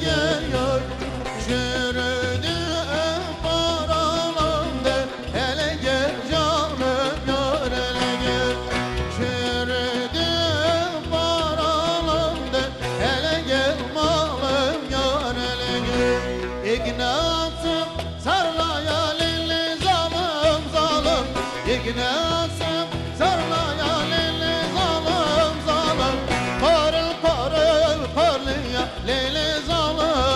geliyor. Çürüdü paralandı, hele gel canım yar hele gel. Çürüdü paralandı, hele gel malım yar hele gel. İgnat'ım sarlaya lili zalım zalım, İgnat'ım sarlaya lili zalım zalım, parıl parıl parlıyor lili zalım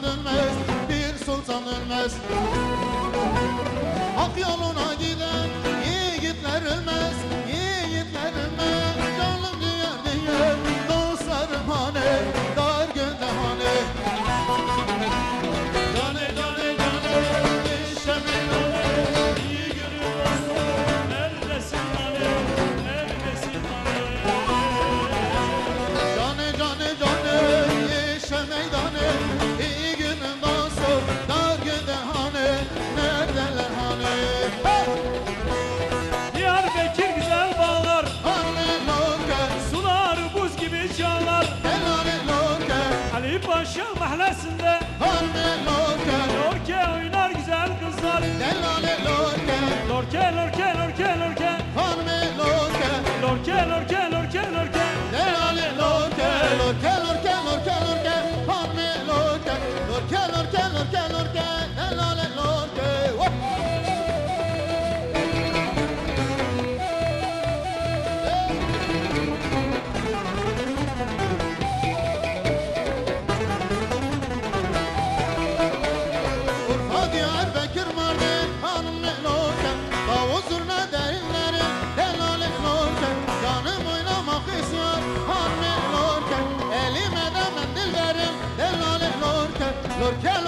dönmez, bir sultan dönmez. Hak yoluna giden yiğitler ölmez, yiğitler ölmez. Canım diyor diyor, dostlarım hani, dar günde hani. Cane cane cane, işte meydane, iyi günün olsun. Neredesin hani, neredesin hani? Cane cane cane, işte meydane, iyi günün olsun. Dar günde hani, neredeler hani? Diyarbakır güzel bağlar, Hani loker, sular buz gibi çağlar. helali loker, Ali Paşa mahallesinde hani loker, lorke oynar güzel kızlar. helali loker, Lorke lorke lorke lorke, hani loker, lorke lorke lorke lorke. helali loker, loker loker loker loker, hani loker, loker loker loker loker, helali loker. Hop! Urfa Diyarbakır Mardin hanım loker, Davul zurna derinleri helali loker, canım oynamak istiyor hanım loker, elime de mendil verin helali loker, loker